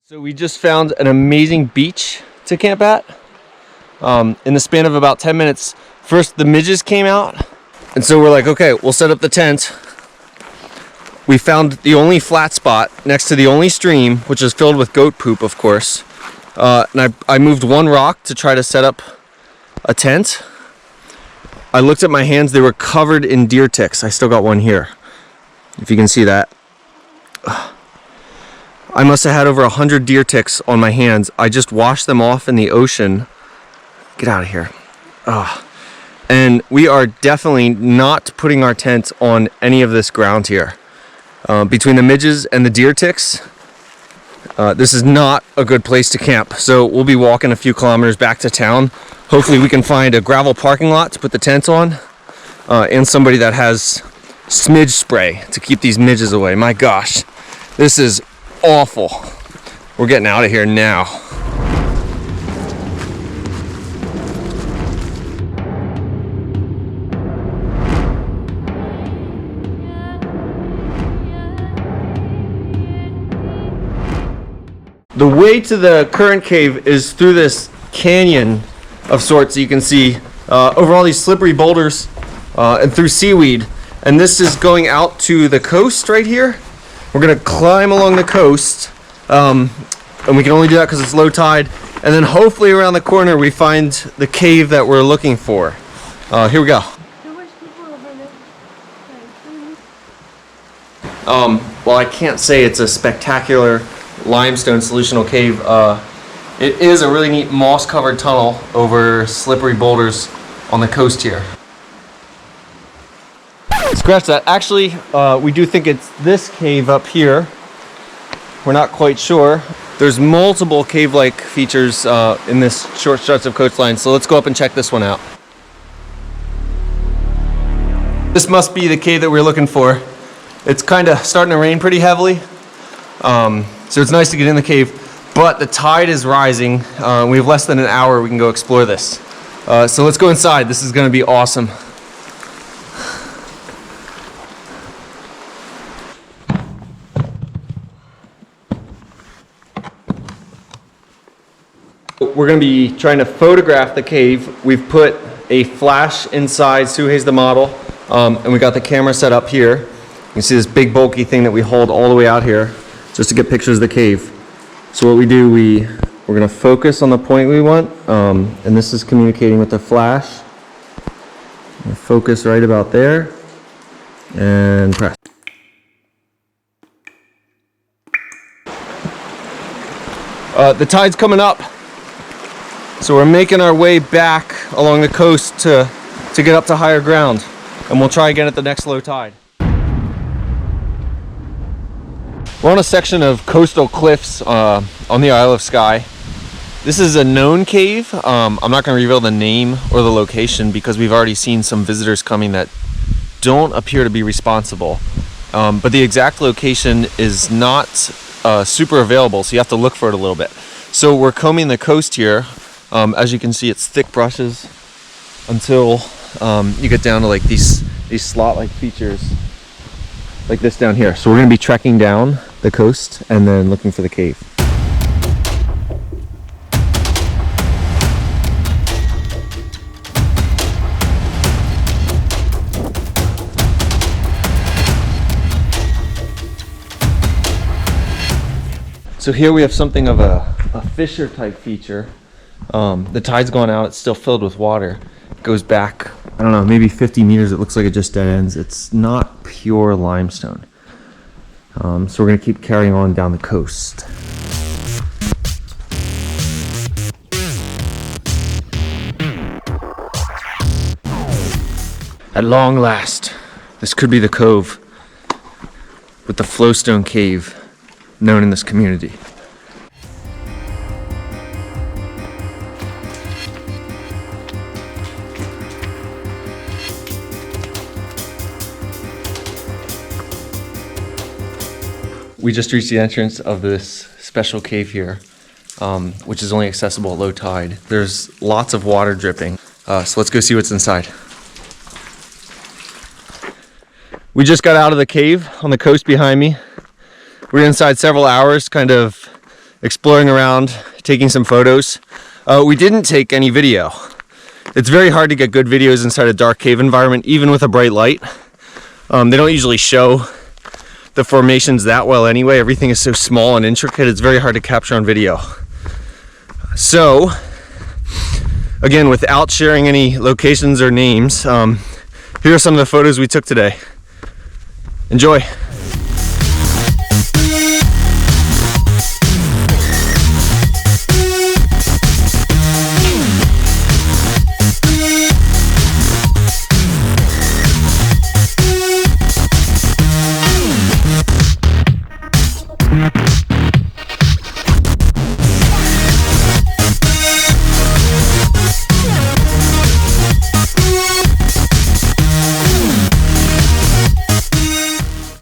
So we just found an amazing beach to camp at. In the span of about 10 minutes, first the midges came out, and so we're like, okay, we'll set up the tent. We found the only flat spot next to the only stream, which is filled with goat poop, of course. And I moved one rock to try to set up a tent. I looked at my hands, they were covered in deer ticks. I still got one here, if you can see that. I must have had over 100 deer ticks on my hands. I just washed them off in the ocean. Get out of here. And we are definitely not putting our tent on any of this ground here. Between the midges and the deer ticks, this is not a good place to camp. So we'll be walking a few kilometers back to town. Hopefully we can find a gravel parking lot to put the tent on, and somebody that has smidge spray to keep these midges away. My gosh, this is awful. We're getting out of here now. The way to the current cave is through this canyon of sorts that you can see over all these slippery boulders and through seaweed. And this is going out to the coast right here. We're gonna climb along the coast, and we can only do that because it's low tide. And then hopefully around the corner we find the cave that we're looking for. Here we go. Well, I can't say it's a spectacular limestone solutional cave. It is a really neat moss-covered tunnel over slippery boulders on the coast here. Scratch that. Actually, we do think it's this cave up here. We're not quite sure. There's multiple cave-like features in this short stretch of coastline, so let's go up and check this one out. This must be the cave that we're looking for. It's kind of starting to rain pretty heavily, so it's nice to get in the cave, but the tide is rising. We have less than an hour. We can go explore this. So let's go inside. This is going to be awesome. We're going to be trying to photograph the cave. We've put a flash inside Suhei's the model, and we got the camera set up here. You can see this big bulky thing that we hold all the way out here just to get pictures of the cave. So what we do, we're going to focus on the point we want, and this is communicating with the flash. Focus right about there, and press. The tide's coming up, so we're making our way back along the coast to get up to higher ground, and we'll try again at the next low tide. We're on a section of coastal cliffs on the Isle of Skye. This is a known cave. I'm not going to reveal the name or the location because we've already seen some visitors coming that don't appear to be responsible. But the exact location is not super available, so you have to look for it a little bit. So we're combing the coast here. As you can see, it's thick brushes until you get down to like these slot-like features like this down here. So we're going to be trekking down the coast and then looking for the cave. So here we have something of a fissure type feature. The tide's gone out, it's still filled with water. It goes back, I don't know, maybe 50 meters. It looks like it just dead ends. It's not pure limestone. So we're going to keep carrying on down the coast. At long last, this could be the cove with the flowstone cave known in this community. We just reached the entrance of this special cave here, which is only accessible at low tide. There's lots of water dripping, so let's go see what's inside. We just got out of the cave on the coast behind me. We were inside several hours, kind of exploring around, taking some photos. We didn't take any video. It's very hard to get good videos inside a dark cave environment, even with a bright light. They don't usually show the formations that well anyway. Everything is so small and intricate, it's very hard to capture on video. So, again, without sharing any locations or names, here are some of the photos we took today. Enjoy.